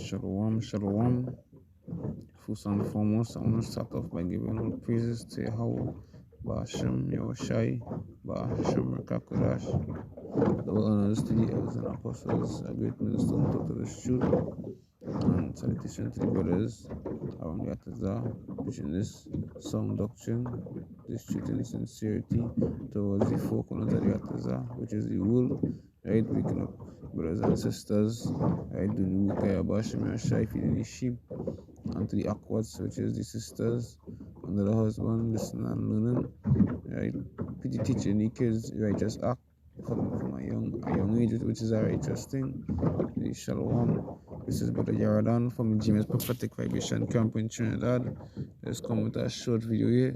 Shalom, shalom. First and foremost, I want to start off by giving all praises to Yahweh, Ba'ashem Yahushai, Ba'ashem Rekakodash. All honors to the elders and apostles, a great millstone to the truth, and salutation to the brothers around the Atazah, preaching this sound doctrine, this truth and sincerity towards the four corners of the Atazah, which is the wool, right? Waking up brothers and sisters, right? Doing the Wukaya Ba'ashem Yahushai, feeding the sheep, and to the Aquats, which is the sisters, under the husband, listening and learning, right? Pretty teaching the kids righteous act from a young age, which is a righteous thing. The Shalom. This is Brother Yaradan from James Prophetic Vibration Camp in Trinidad. Let's come with a short video here.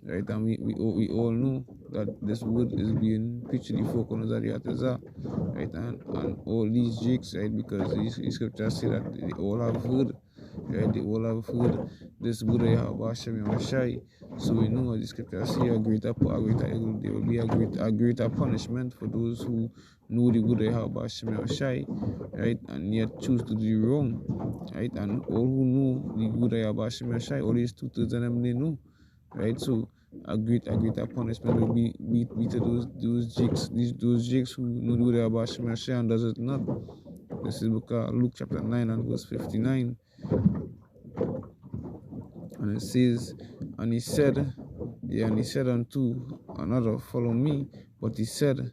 Right, and we all know that this wood is being preached to the four corners of the Atazah, right, and all these jigs, right, because these scriptures say that they all have heard, right, they all have heard this wood of Yahweh Hashem Yahushai. So we know what the scriptures say, there will be a greater punishment for those who know the wood of Yahweh Hashem Yahushai, right, and yet choose to do wrong, right, and all who know the wood of Yahweh Hashem Yahushai, all these two-thirds of them, they know. Right, so a greater punishment will be to those jigs who know the word about Shemashah and does it not. This is book of Luke chapter 9 and verse 59, and it says, and he said unto another, Follow me. But he said,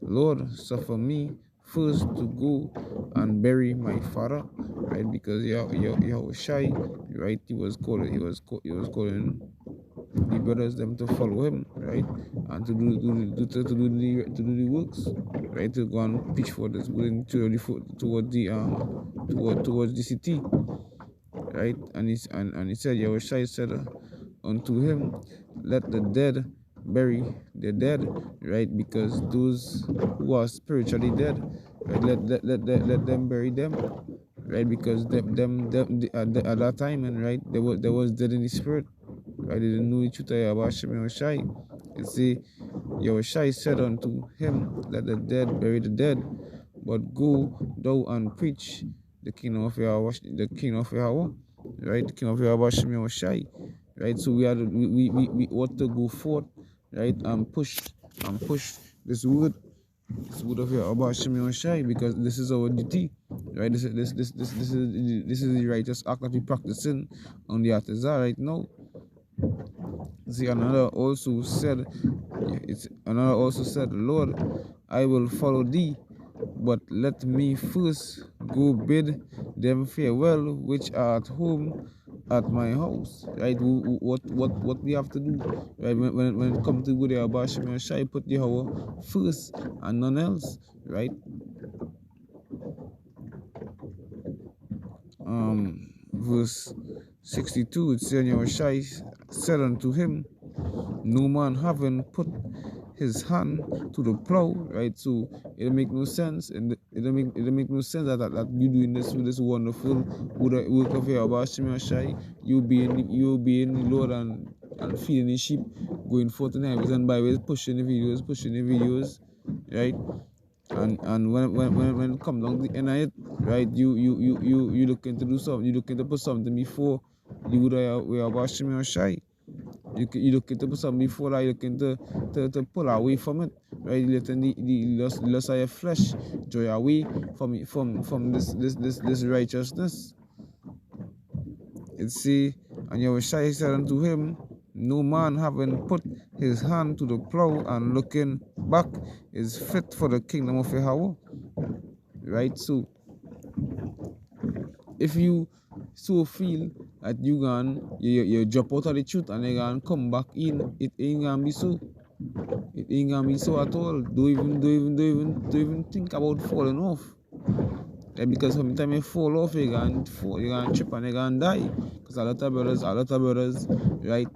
Lord, suffer me first to go and bury my father, right? Because Yahushai, right, he was calling the brothers them to follow him, right, and to do the works, right, to go and pitch for this going towards the city, right, and he said, Yahushua said unto him, let the dead bury the dead, right, because those who are spiritually dead, right, let them bury them, right, because at that time, and right, there was dead in the spirit. Right, they didn't know the truth of Yahweh Yahushai. It say, Yahushai said unto him, let the dead bury the dead, but go thou and preach the kingdom of Yahweh, right, the kingdom of Yahweh Yahushai, right. So we ought to go forth, right, and push this word of Yahweh Yahushai, because this is our duty, right. This is the righteous act that we practicing on the Atazah right now. See, another also said, Lord, I will follow thee, but let me first go bid them farewell which are at home at my house. Right? What we have to do, right? When it comes to go there about Shemir Shai, put Yahweh first and none else, right? Verse 62, it says, Yahushai said unto him, no man having put his hand to the plow, right? So it make no sense, and it make no sense that you doing this wonderful work of Yahweh Shai. You being the Lord and feeding the sheep, going forth in the heavens and byways, pushing the videos, right? And when it comes down to the end of it, right, you looking to do something, you looking to put something before the good Yahweh Shai. You looking to put something before that, you looking to pull away from it, right? You letting the lust of your flesh joy away from this righteousness. It say, and Yahushua said unto him, no man having put his hand to the plow and looking back is fit for the kingdom of Yahweh. Right? So if you so feel that you drop out of the truth and you gonna come back in, it ain't gonna be so. It ain't gonna be so at all. Don't even think about falling off. Like, because sometimes you fall off, you're gonna trip and you're gonna die. Because a lot of brothers, right,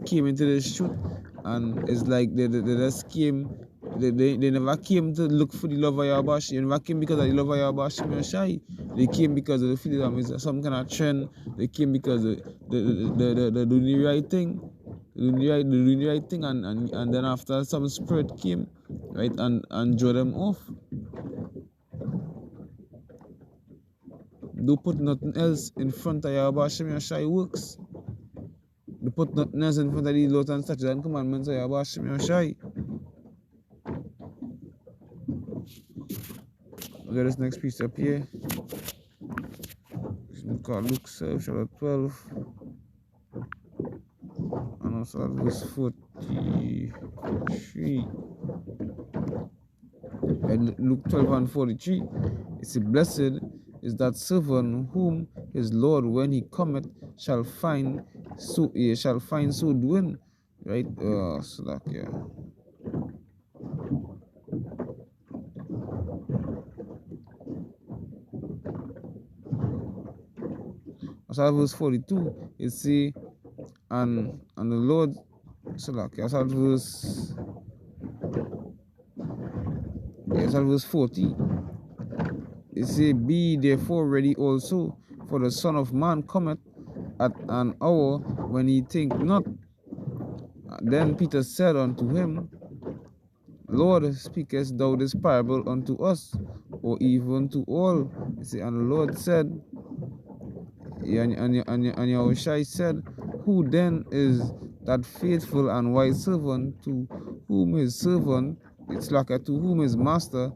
came into this truth, and it's like they just came. They never came to look for the love of Yahweh. They never came because of the love of Yahweh. They came because of the feeling of some kind of trend. They came because the doing the right thing. Doing the right thing, and then after some spirit came, right, and drew them off. Don't put nothing else in front of Yahweh Hashem Yashai works. Don't put nothing else in front of the laws and statutes and commandments of Yahweh Hashem Yashai. Look at this next piece up here. Look at Luke 12. And also verse 43. And Luke 12 and 43. It says, blessed is that servant whom his Lord, when he cometh, shall find so doing. Right? So that, yeah. So verse 42, it say, and the Lord, so like, verse 40, it say, be therefore ready also, for the Son of Man cometh at an hour when ye think not. Then Peter said unto him, Lord, speakest thou this parable unto us, or even to all? See, and the Lord said, and Yahushua said, who then is that faithful and wise servant to whom his master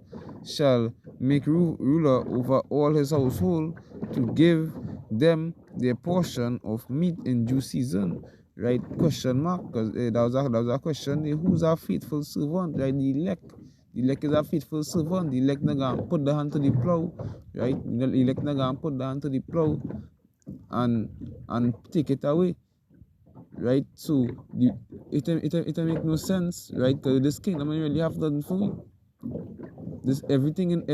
shall make ruler over all his household, to give them their portion of meat in due season? Right? Question mark, because that was a question. Who's a faithful servant? Right? The elect. The elect is a faithful servant. The elect not gonna put the hand to the plow. Right? The elect not gonna put the hand to the plow and take it away. Right? So it make no sense, right? Because this kingdom really have nothing for me. This everything in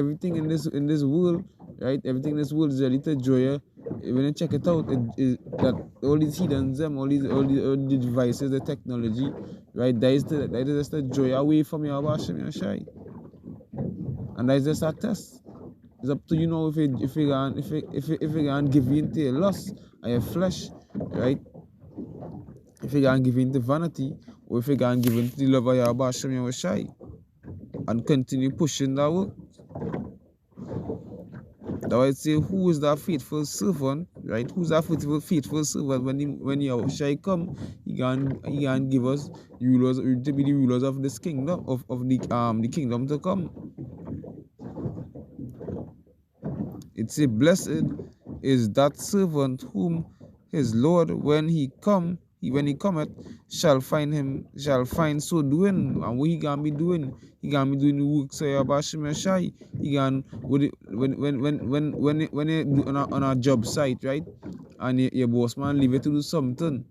this world, right? Everything in this world is ready to joy. When you check it out, that all these heathens, all the devices, the technology, right? That is just the joy away from your Hashem Yashai. And that is just a test. It's up to you now if you can give in to your lust and your flesh, right? If you can give in to vanity, or if you can give in to the love of Yahweh Hashem Yashai, and continue pushing that work. That I say, who is that faithful servant, right? Who's that faithful servant when Yahweh come? He can give us rulers to be the rulers of this kingdom, of the kingdom to come. It says, blessed is that servant whom his Lord, when he cometh, shall find so doing. And what he gonna be doing? He gonna be doing the works of Yahweh Hashem Yashai. He gonna when you on a job site, right? And your boss man leave it to do something,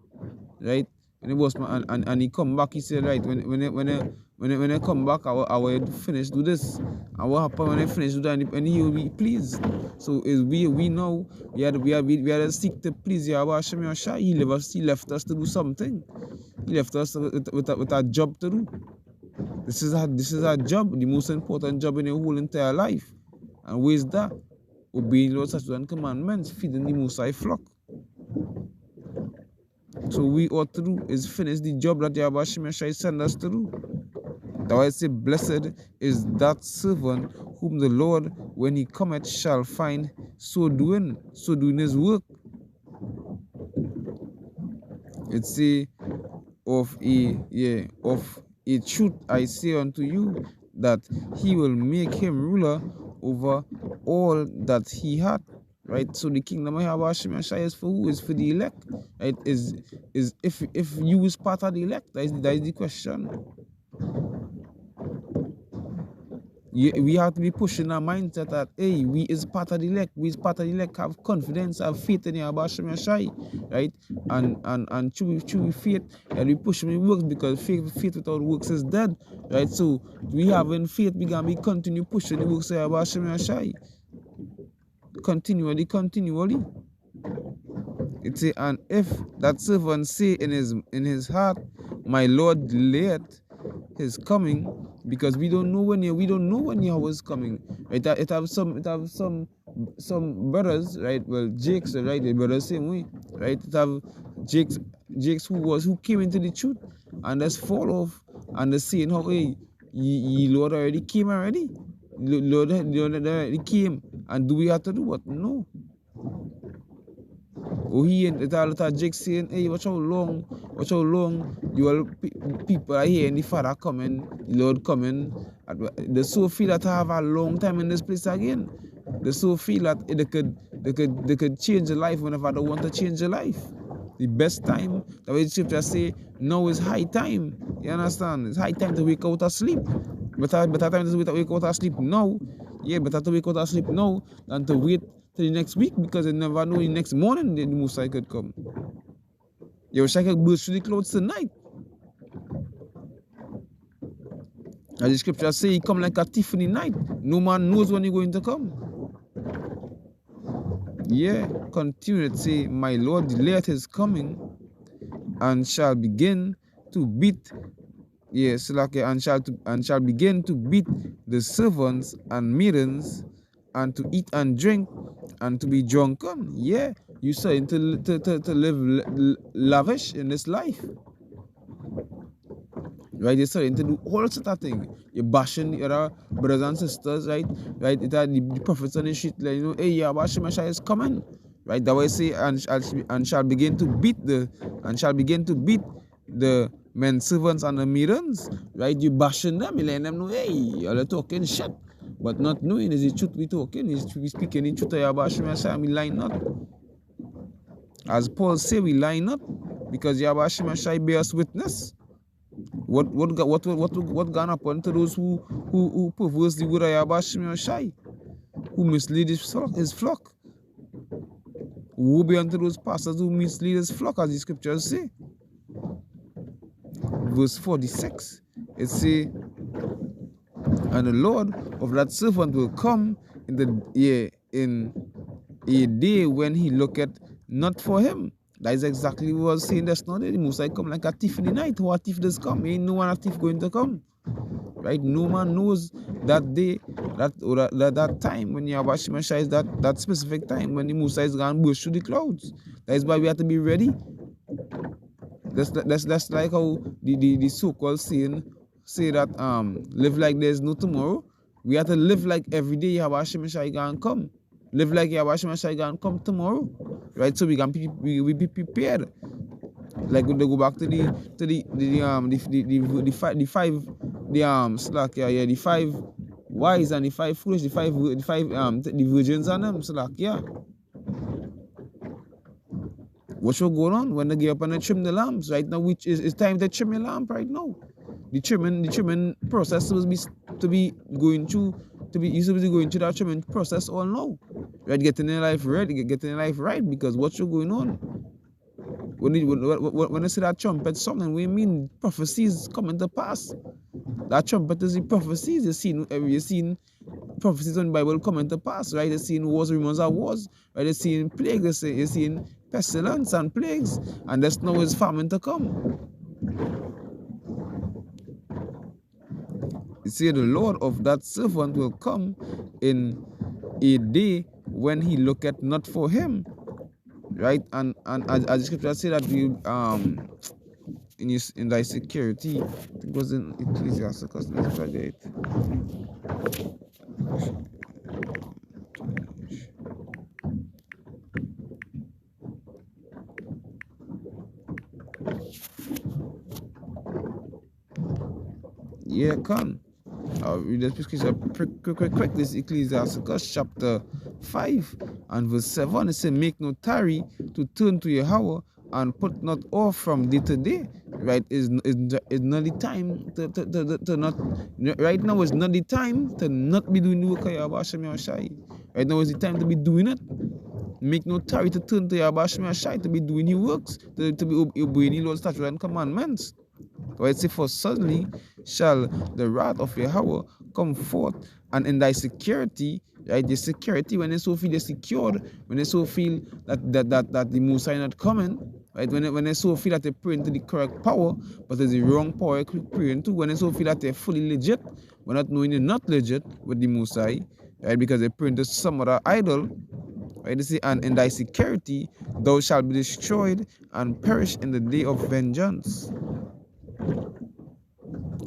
right? And the boss man and he come back, he said, right, when I come back, I will finish do this. And what happen when I finish do that? And he will be pleased. So is we know we had to seek to please Yahweh Hashem Yashai. He left us to do something. He left us with a job to do. This is our job, the most important job in your whole entire life. And where is that? Obeying Lord's statutes and commandments, feeding the Most High flock. So we ought to do is finish the job that Yahweh Hashem Yashai sent us to do. That's why I say, blessed is that servant whom the Lord, when he cometh, shall find so doing his work. It say, of a truth I say unto you, that he will make him ruler over all that he hath. Right? So the kingdom of Yahweh Hashem Yashai is for who? Is for the elect. Right? Is if you is part of the elect? That is the question. We have to be pushing our mindset that, hey, we is part of the elect. We is part of the elect. Have confidence, have faith in Yahweh Hashem Yashai, right? And true faith, and we push the works, because faith without works is dead, right? So we having faith, we gonna be continue pushing the works of Yahweh Hashem Yashai. Continually. It say, and if that servant say in his heart, my Lord delayeth his coming, because we don't know when Yahweh is coming. Right? It have some brothers, right? Well, Jakes, right? The brothers same way, right? It have Jakes who came into the truth and just fall off, and they saying, how, hey, ye Lord already came already. Lord already came, and do we have to do what? No. or he and the little Jake saying, hey, watch how long you all people are here and the Father coming, the Lord coming. They so feel that I have a long time in this place again. They so feel that they could change their life whenever they want to change their life. The best time, the way the scripture say, now is high time. You understand? It's high time to wake out of sleep. Better time to wake out of sleep now. Yeah, better to wake out of sleep now than to wait till the next week, because you never know the next morning the Messiah could come. Your Messiah could burst through the clouds tonight. As the scripture say, he come like a thief in the night. No man knows when he's going to come. Yeah, continue to say, my Lord delayeth his coming, and shall begin to beat, yes, like and shall begin to beat the servants and maidens, and to eat and drink, and to be drunken. Yeah, you saying to live lavish in this life. Right, you're starting to do all sorts of things. You're bashing your brothers and sisters, right? Right, the prophets on the street, like, you know, hey, Yahweh Messiah is coming. Right, that way say, and shall begin to beat the men servants and the maidens. Right, you bashing them, you letting them know, hey, you're talking shit. But not knowing is the truth we talking, is we speaking the truth of Yahweh Messiah, we lying not. As Paul say, we lie not, because Yahweh Messiah bears witness. What gonna happen to those who perverse the word of Yahweh Shai, who mislead his flock? Who will be unto those pastors who mislead his flock, as the scriptures say? Verse 46, it say, and the Lord of that servant will come in a day when he looketh not for him. That is exactly what I was saying just now. The Messiah come like a thief in the night. How a thief does come? Ain't no one a thief going to come. Right? No man knows that day, that time when Yahweh Messiah is that specific time when the Messiah is going to burst through the clouds. That is why we have to be ready. That's like how the so-called saying say that live like there's no tomorrow. We have to live like every day Yahweh Messiah going to come. Live like Yahweh Messiah going to come tomorrow. Right, so we can be prepared. Like when they go back to the five wise and the five foolish, the virgins and them. So like, yeah, what's going on when they get up and they trim the lambs right now? Which is time to trim your lamb right now. The trimming process supposed to be going through that trimming process all now. Right, getting your life ready, getting your life right, because what's going on? When I say that trumpet song, we mean prophecies coming to pass. That trumpet is the prophecies. You've seen prophecies on the Bible coming to pass, right? You've seen wars, rumors of wars, right? You've seen plagues, you've seen pestilence and plagues, and there's now is famine to come. You see, the Lord of that servant will come in a day when he looketh not for him, right? And as the scripture say that you in thy security, it was in Ecclesiastes, let's forget. Yeah, come. I'll read this scripture quick. This Ecclesiastes chapter 5 and verse 7. It says, make no tarry to turn to Yahweh, and put not off from day to day. Right? Is not the time to not. Right now is not the time to not be doing the work of Yahweh Shai. Right now is the time to be doing it. Make no tarry to turn to Yahweh Shai, to be doing his works, to be obeying the Lord's statutes and commandments. Right? It says, for suddenly shall the wrath of Yahweh come forth, and in thy security, right? The security, when they so feel they're secured, when they so feel that the Messiah not coming, right? When they so feel that they're praying to the correct power, but there's the wrong power they're praying to, when they so feel that they're fully legit, but not knowing they're not legit with the Messiah, right? Because they're praying to some other idol. Right? They say, and in thy security thou shalt be destroyed and perish in the day of vengeance.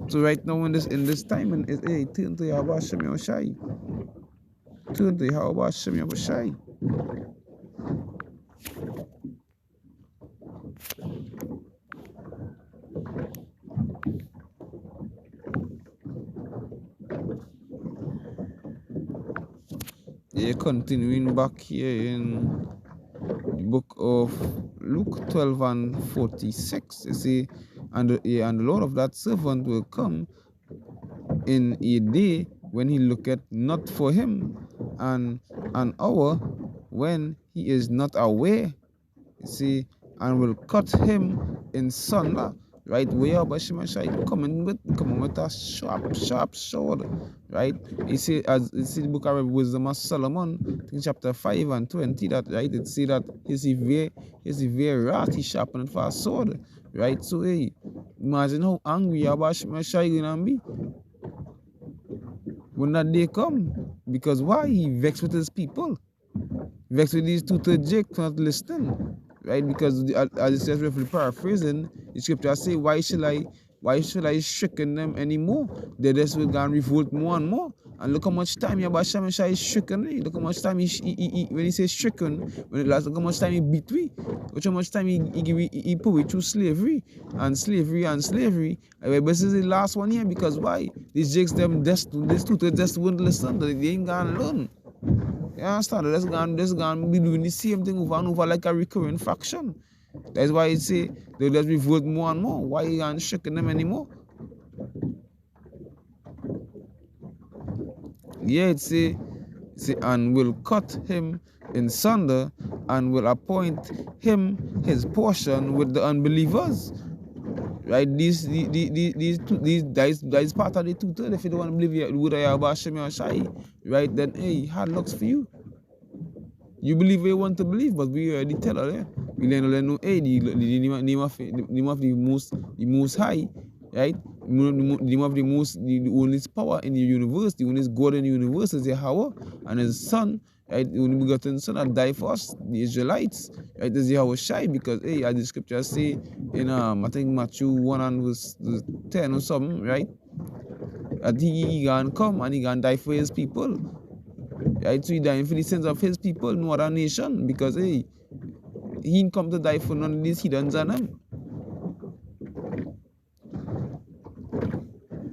So right now in this time, hey, turn to Yahweh Shem Yahushai. Turn to Yahweh Shem Yahushai. Yeah, continuing back here in the book of Luke 12 and 46, you see, and the Lord of that servant will come in a day when he looketh not for him, and an hour when he is not aware, you see, and will cut him in sunder. Right, where Bashimashai coming with a sharp sword, right? You see, as you see the book of Wisdom of Solomon, in chapter 5 and 20, that right, it see that his severe wrath he sharpened for a sword, right? So hey, imagine how angry Bashimashai gonna be when that day come. Because why? He vexed with his people. Vexed with these two-third Jake not listening. Right? Because as it says, roughly paraphrasing, the scripture say, why should I stricken them anymore? They just will go and revolt more and more. And look how much time Yabasham is stricken. Look how much time when he says stricken, look how much time he beat we. Look how much time he put we through slavery. And this is the last one here, because why? These jakes them just won't listen. They ain't gonna learn. You understand? That's gonna be doing the same thing over and over like a recurring faction. That's why it say they'll just revolt more and more. Why you aren't shaking them anymore? Yeah, it say, and will cut him in sunder, and will appoint him his portion with the unbelievers. Right? That is part of the two-thirds. If you don't want to believe you would have Hashem or Shai, right? Then hey, hard lucks for you. You believe what you want to believe, but we already tell her, we learn hey, the name of the most high, right? The name of the only power in the universe, the only God in the universe is Yahweh, and his son, right? The only begotten son that died for us, the Israelites, right? Is Yahweh Shai, because hey, as the scriptures say in I think Matthew 1 and verse 10 or something, right? That he can come and he can die for his people. Right, so he died for the sins of his people, no other nation, because hey, he didn't come to die for none of these heathens and them.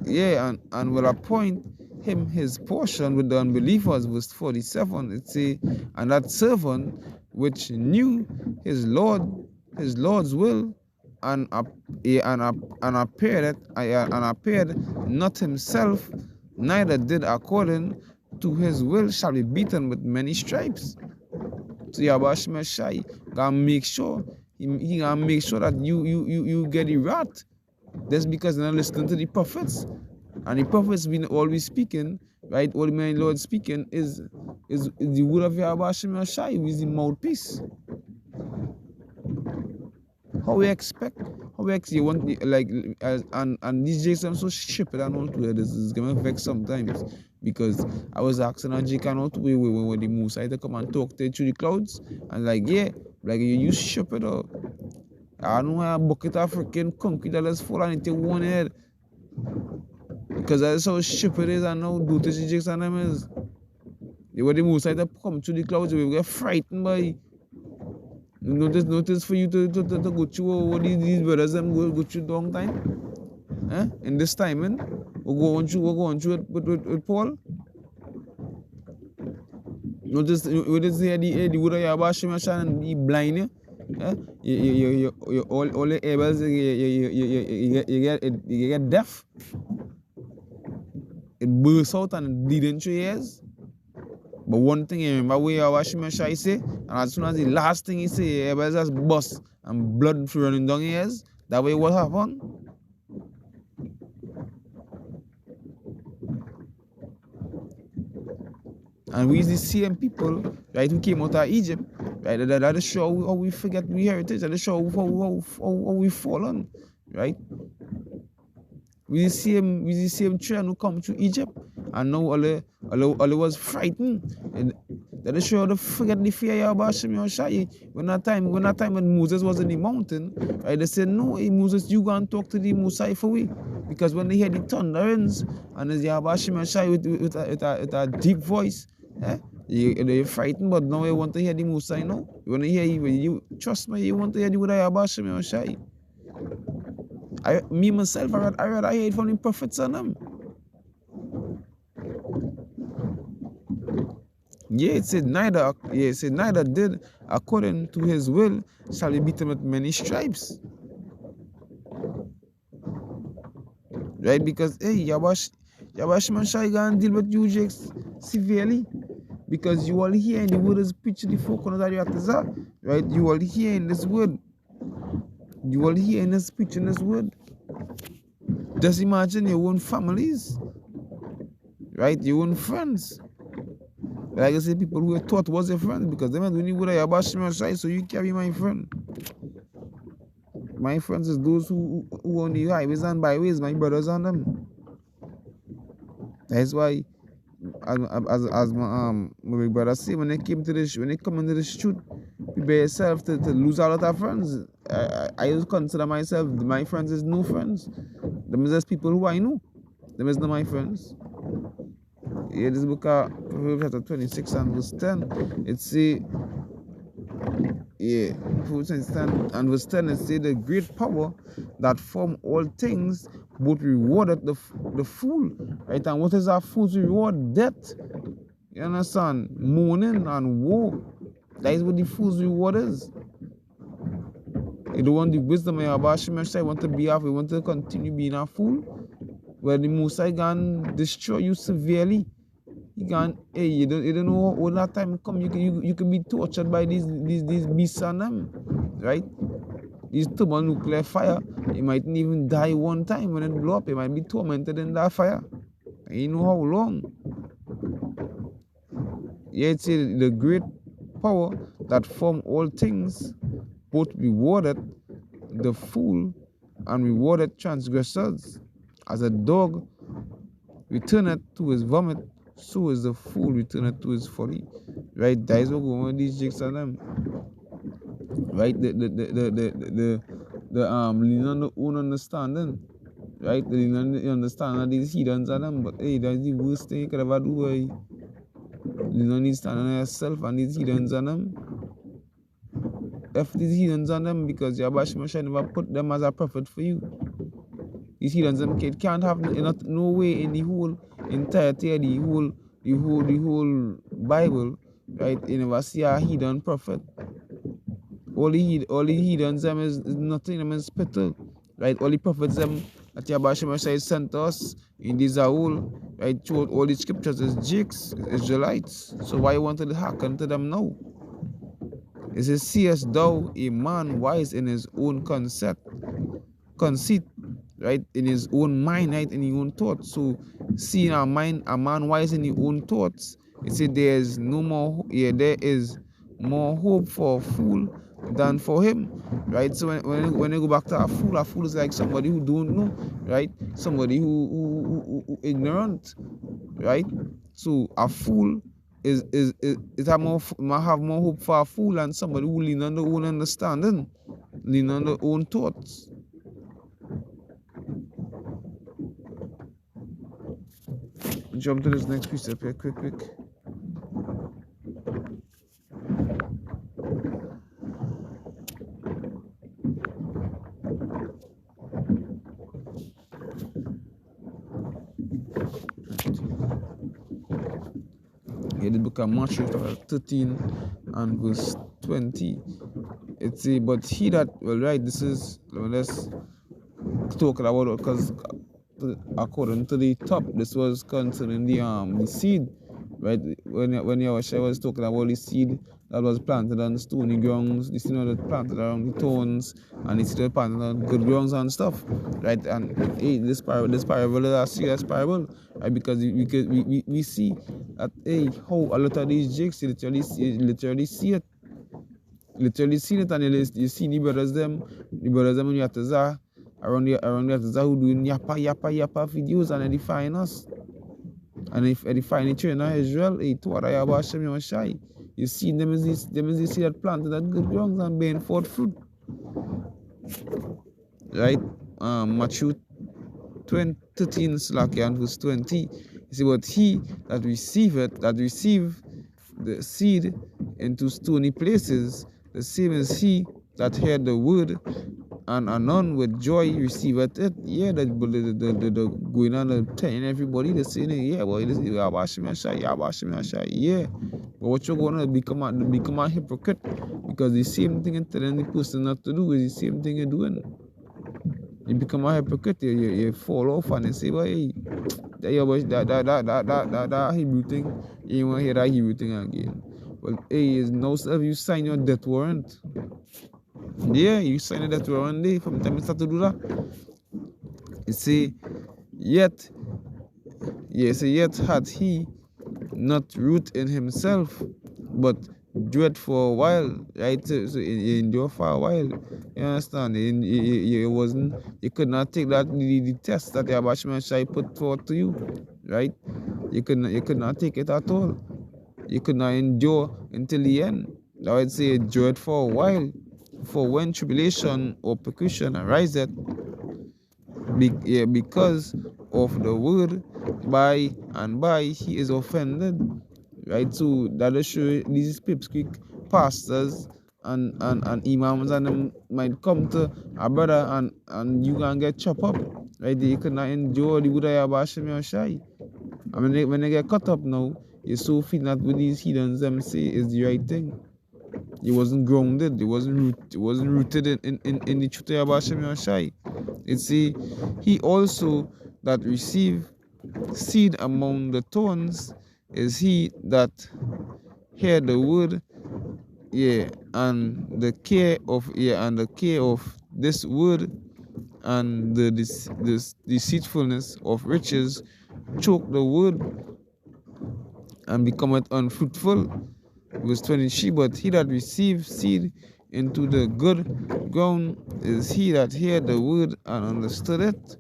Yeah, and will appoint him his portion with the unbelievers, verse 47. It say, and that servant which knew his Lord's will, and appeared not himself, neither did according to his will, shall be beaten with many stripes. So Yabash Meshai gonna make sure he gonna make sure that you get the wrath. That's because they're not listening to the prophets. And the prophets been always speaking, right? All the my Lord speaking is the word of Yabash Meshai, who is the mouthpiece. How we expect you want like and these Jakes I'm so stupid and all to this is gonna vex sometimes, because I was asking a Jake and all to when the moose I to come and talk to through the clouds, and like yeah, like you stupid or I know a bucket of freaking concrete that has fallen into one head. Because that's how stupid it is and how do to the Jakes and them is. When the moose I to come through the clouds, we get frightened by. Notice for you to go through all these brothers them go through long time. In this time, we'll go on through it with Paul. Notice the word of Yabashim and he blind you. You all the able you get deaf. It bursts out and bleed into your ears. But one thing you remember where Yabashim say, and as soon as the last thing he say, everybody just bust and blood running down your ears. That way what happened? And we the same people, right, who came out of Egypt, right? That show how we forget we heritage, that show how we fallen, right? We the same children who come to Egypt, and now all was frightened. And that show they forget the fear of Bashim Yoshai. When that time when Moses was in the mountain, right? They said, no, hey, Moses, you go and talk to the Musai for we. Because when they hear the thunderings and there's Yabashim Yoshai with a deep voice, you're frightened, but now you want to hear the Musai now. You want to hear you trust me, you want to hear the Yabashim Yoshai. Me myself, I hear it from the prophets and them. Yeah, it said neither did according to his will shall he beat him with many stripes. Right? Because hey, Yabash Mashai gonna deal with you Jakes severely. Because you all hearing the word is preached the four corners of the earth, right? You all hearing this word. You all hearing this preaching this word. Just imagine your own families, right? Your own friends. Like I say, people who thought was a friend because they might only would have Yabash Mashai, so you carry my friend. My friends is those who on the highways and byways, my brothers and them. That's why, as my brother say, when they come into the street, prepare yourself to lose a lot of friends. I just consider myself, my friends is no friends. Them is just people who I know. Them is not my friends. Yeah, this book of Proverbs chapter 26 and verse 10, it say, yeah, Proverbs 26 and verse 10, it say, the great power that form all things both rewarded the fool, right? And what is our fool's reward? Death. You understand? Mourning and woe. That is what the fool's reward is. You don't want the wisdom of Yahweh, you want to be off, you want to continue being a fool, where the Mosai can destroy you severely. You can, hey, you don't know when that time come, you can be tortured by these beasts and them, right? These thermonuclear fire, you might even die one time when it blow up, you might be tormented in that fire. And you know how long. Yeah, it's the great power that form all things, both rewarded the fool and rewarded transgressors. As a dog returneth to his vomit, so is the fool returneth to his folly. Right? That is what going on with these jigs and them. Right? The lean on the own understanding. Right? The lean on the understanding of these heathens and them. But hey, that's the worst thing you could ever do. Hey. Lean on the standing on yourself and these heathens and them. If these heathens on them, because Yahweh never put them as a prophet for you. These heathens them can't have no way in the whole entirety of the whole Bible, right? You never see a heathen prophet. All the heathens them is nothing, them is spittle, right? All the prophets them that Yahweh sent us in this whole, right? Throughout all the scriptures is Jakes, Israelites. So why you want to hearken to them now? It says, seest thou a man wise in his own conceit, right? In his own mind, right? In his own thoughts. So seeing a man wise in his own thoughts, it said there is more hope for a fool than for him, right? So when you go back to a fool is like somebody who don't know, right? Somebody who ignorant, right? So a fool might have more hope for a fool than somebody who lean on their own understanding, lean on their own thoughts. Jump to this next precept here, quick. Here the book of Matthew 13 and verse 20. It's a, but he that, well, right, this is, let's talk about it, because according to the top, this was concerning the seed, right? When Yahushua was talking about the seed that was planted on stony grounds, the seed that was planted around the thorns, and the seed that was planted on good grounds and stuff, right? And hey, this parable is a serious parable, right? Because we see that, hey, how a lot of these jigs literally see it. Literally see it, and you see the brothers them in Yataza around the Yataza who doing yappa videos and edifying us. And if edifying the children of Israel, you see them as this seed that planted at good grounds and bearing forth fruit. Right? Matthew 13 and verse 20. You see, but he that receive the seed into stony places, the same as he that heard the word, and anon with joy receiveth it. Yeah, the going on telling everybody the saying, yeah, well, this is Yahweh Shemashai, yeah. But what you're gonna become a hypocrite, because the same thing you're telling the person not to do is the same thing you're doing. You become a hypocrite. You fall off and you say, well, hey, that Hebrew thing, you want to hear that Hebrew thing again. Well, hey, is now you sign your death warrant. Yeah, you sign a death warrant day from the time you start to do that. You see, yet had he not root in himself, but dread for a while, right? So you endure for a while. You understand? You could not take the test that the Abashman Shai put forth to you, right? You could not take it at all. You could not endure until the end. I would say endure it for a while. For when tribulation or persecution ariseth, because of the word, by and by he is offended. Right? So that will show these pipsqueak pastors and imams and them might come to a brother and you can get chopped up. Right? They could not endure the Buddha Bashim Yoshai. I mean, when they get cut up now, you so feel that what these heathens them say is the right thing. It wasn't grounded, it wasn't rooted in the truth of Hashem Yoshai. It's he also that received seed among the thorns is he that hear the word, and the care of this word, and this deceitfulness of riches choke the word and becometh unfruitful. Verse 23, but he that receives seed into the good ground is he that hear the word and understood it,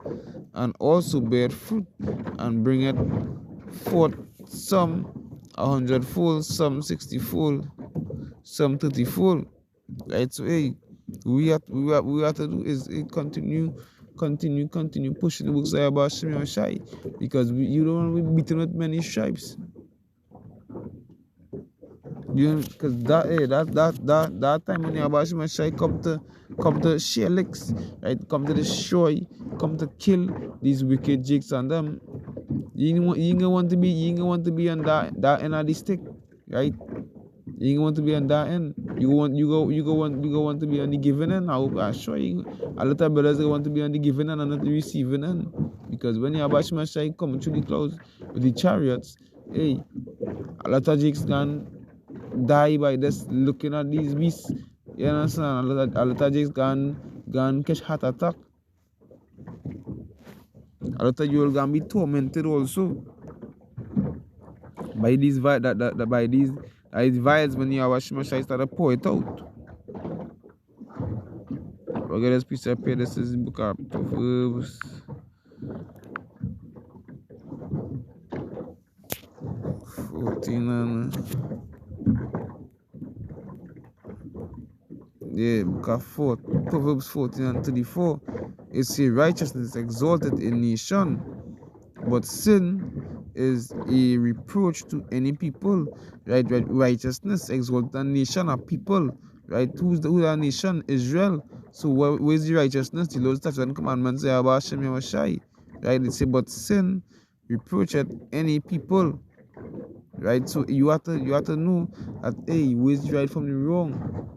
and also bear fruit, and bringeth forth some 100-fold, some 60-fold, some 30-fold. Right? So hey, we have to do is continue pushing the books about Shimon Shai, because you don't want to be beaten with many stripes. Because that time when Yabashima Shai come to share licks, right? Come to destroy, come to kill these wicked jigs and them. You ain't gonna want to be on that end of the stick, right? You ain't want to be on that end. You want to be on the giving end. I sure you, a lot of brothers want to be on the giving end and not the receiving end. Because when Yabashima Shai come through the clouds with the chariots, hey, a lot of jigs gone die by just looking at these beasts. You understand? A lot of jigs gone catch heart attack. A lot of you will gonna be tormented also by these by these vials when Yahweh Shai start to pour it out. Okay, this piece up here. This is book of Proverbs. Book of 4, Proverbs 14 and 34. It says righteousness exalted a nation, but sin is a reproach to any people. Right? Righteousness exalted a nation of people. Right? Who's that nation? Israel. So where's the righteousness? The Lord's statutes and commandments say about Hashem Yahushai. Right? It says, but sin reproached any people. Right? So you have to know that, hey, where's the right from the wrong?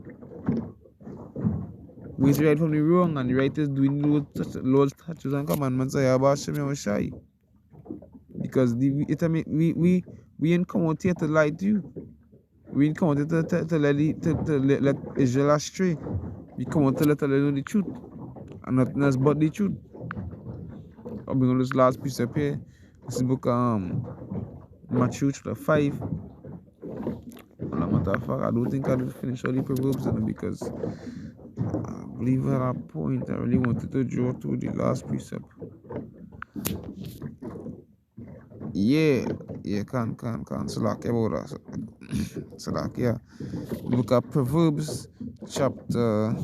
Where's the right from the wrong? And the right is doing the Lord's statutes and commandments say about Hashem Yahushai. Because we ain't come out here to lie to you. We ain't come out here to let Israel astray. We come out to let her know the truth, and nothing else but the truth. I'll bring on this last piece up here. This is book Matthew chapter 5. Well, a matter of fact, I don't think I'll finish all the Proverbs because I believe at that point I really wanted to draw to the last precept. Salak about that. Salak, yeah. Look at Proverbs chapter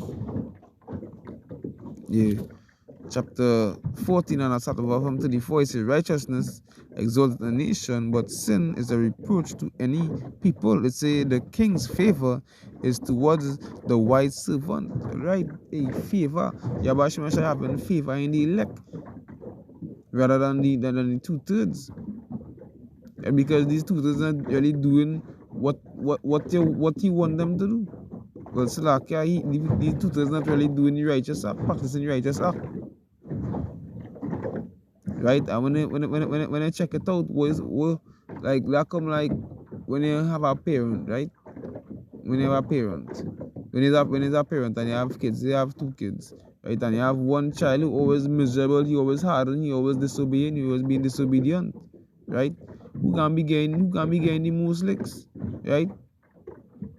14 and I start from 34. It says righteousness exalts a nation, but sin is a reproach to any people. It says the king's favor is towards the wise servant. Right? A favor. Yabashima shall have favor in the elect rather than the 2/3. Because these 2/3 are really doing what what he want them to do. Well, Salakia, these tutors not really doing the righteous act, practicing the righteous act. Right? And when I check it out, like that come like when you have a parent, right? When you have a parent, when it's a parent and you have kids, you have two kids, right? And you have one child who always miserable, he always hard, and he always disobeying, he always being disobedient, right? Who can be getting the most licks, right?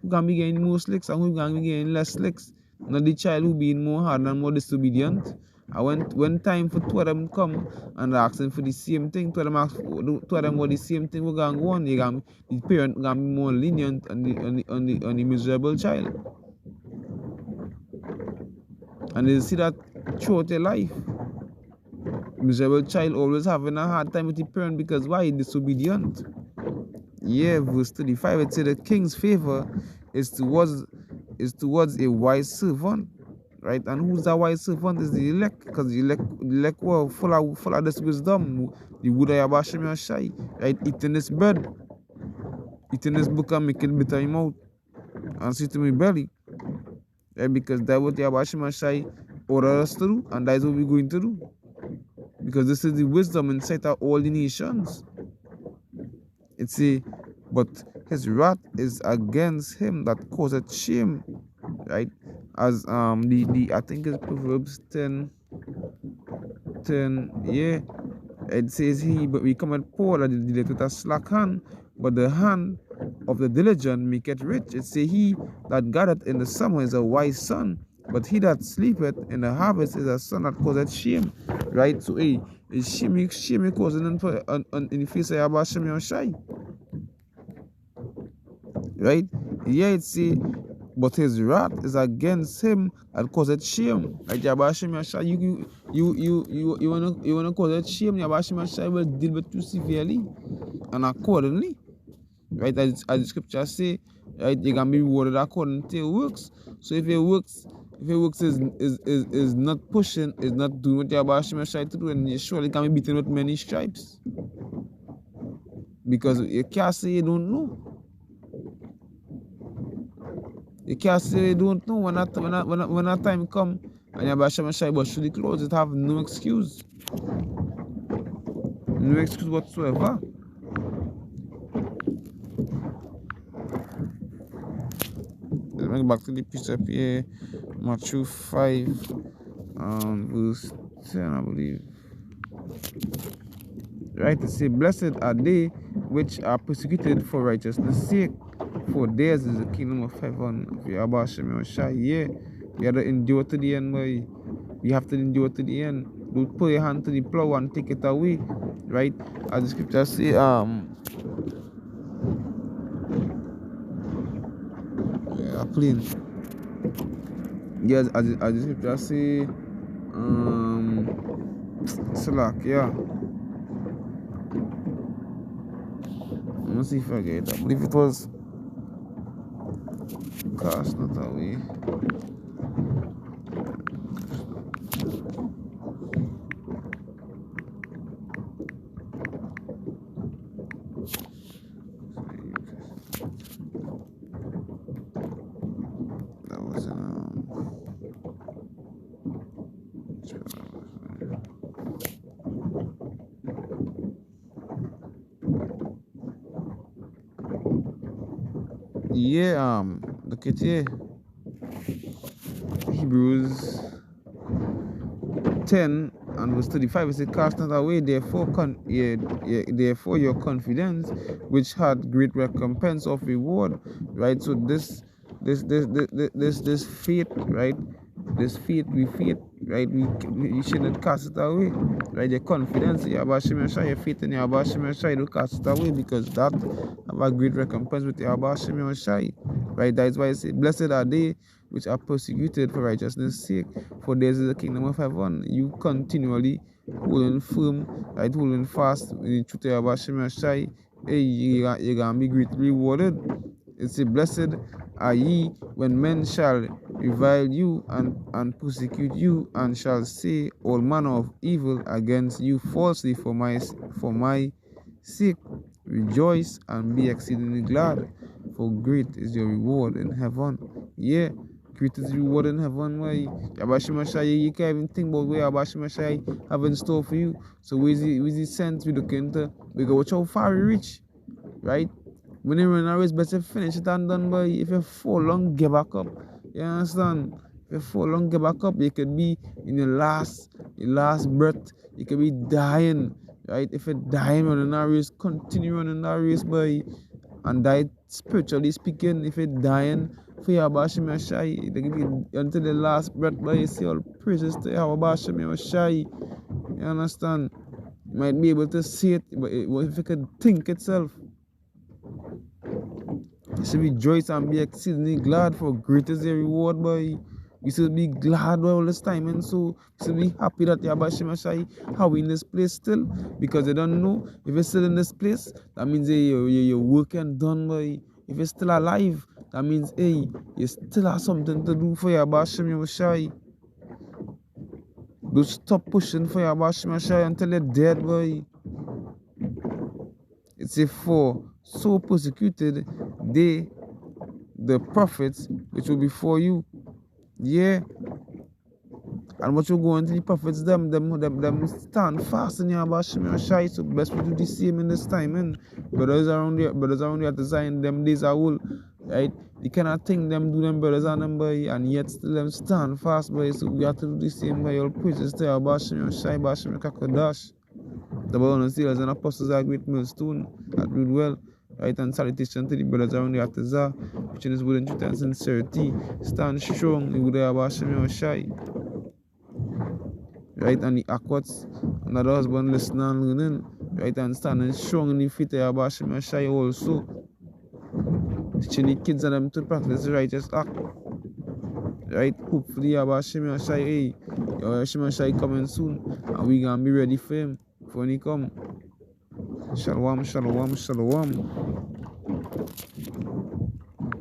Who can be getting the most licks and who can be getting less licks? Not the child who being more hard and more disobedient. And when time for two of them come and asking for the same thing, two of them want the same thing, we're gonna go on. The parent gonna be more lenient on the miserable child. And they see that throughout their life. Miserable child always having a hard time with the parent because why? He's disobedient. Yeah, verse 35, it says the king's favor is towards a wise servant, right? And who's that wise servant? Is the elect, because the elect were full of this wisdom. The Wudaya Bashim Yashai, right? Eating this bread, eating this book and make it bitter in mouth and sit in my belly, right? Because that's what the Abashim Yashai ordered us to do, and that's what we're going to do. Because this is the wisdom inside of all the nations. It's but his wrath is against him that causeth shame, right? As the I think it's Proverbs 10, yeah. It says but we come at poor that dealeth with a slack hand, but the hand of the diligent maketh rich. It say he that gathereth in the summer is a wise son, but he that sleepeth in the harvest is a son that causeth shame, right? So is shame causing in the face of Abba Shem Yoshai. Right? Yeah, it say, but his wrath is against him that causeth shame. Like Yabashim Yashai, you wanna cause it shame, Yabashim Yashai will deal with you severely and accordingly. Right? As the scripture say, right, you can be rewarded according to your works. So if your works is not pushing, is not doing what Yabashim Yashai to do, and you surely can be beaten with many stripes. Because you can't say you don't know. You can't say you don't know when that time come and you're Basham and Shai but should the clothes, it have no excuse. No excuse whatsoever. Let's bring back to the precept here. Matthew 5 verse 10, I believe. Right, it says, blessed are they which are persecuted for righteousness' sake, for theirs is the kingdom of heaven. Yeah, we have to endure to the end, boy. We have to endure to the end. Don't put your hand to the plow and take it away. Right? As the scripture say, plain. Yes, as the scripture say, Salak, yeah. Let's see if I get it. I believe it was cast not away. That was yeah, look at here. Hebrews 10 and verse 35, it says, cast not away therefore therefore your confidence, which had great recompense of reward. Right? So this faith, right? This faith, right? You should not cast it away. Right? Your confidence, your faith in your don't cast it away, because that have a great recompense with your right? That is why I say, blessed are they which are persecuted for righteousness' sake, for theirs is the kingdom of heaven. You continually holding firm, right? Holding fast in the truth of Abba, you're gonna be greatly rewarded. It's a blessed are ye when men shall revile you and persecute you, and shall say all manner of evil against you falsely for my sake. Rejoice and be exceedingly glad. for great is your reward in heaven. Yeah, great is your reward in heaven. Why? Yabashimashai, you can't even think about where Yabashimashai have in store for you. So where's the sense we look into? We go watch how far we reach, right? When you run a race, better finish it and done, boy. If you fall long, get back up. You understand? If you fall long, get back up. You could be in your last breath. You could be dying, right? If you're dying running a race, continue running that race, boy. And die spiritually speaking. If you're dying for your Bashim Yashai, they give you until the last breath, boy. You see all praises to your Bashim Yashai. You understand? You might be able to see it, but if you could think itself. You should rejoice and be exceedingly glad, for great is your reward, boy. You should be glad all this time, and so you should be happy that Yabashimashai how we in this place still, because you don't know if you're still in this place, that means hey, your work and done, boy. If you're still alive, that means hey, you still have something to do for Yabashimashai. Don't stop pushing for Yabashimashai until you're dead, boy. It's a for so persecuted the prophets which will be for you. Yeah. And what you go into the prophets, them stand fast in your Bashim Yashai. So best we do the same in this time, man. Brothers around here at the Zion, them days are old, right? You cannot think them do them brothers and them, boy, and yet still them stand fast, boy. So we have to do the same, by all praises to our Bashim Yashai, Bashim Kakodash. The Bound Seals and Apostles are great millstone at Broodwell. Right, and salutation to the brothers around the Ataza, which in his wooden truth and sincerity. Stand strong in the Abashim Yashai. Right, and the Aquats, another husband listening and learning. Right, and standing strong in the feet of Abashim Yashai also. Teaching the kids and them to practice the righteous act. Right, hopefully Abashim Yashai, hey, Abashim Yashai coming soon, and we gonna be ready for him when he come. Shalom, shalom, shalom.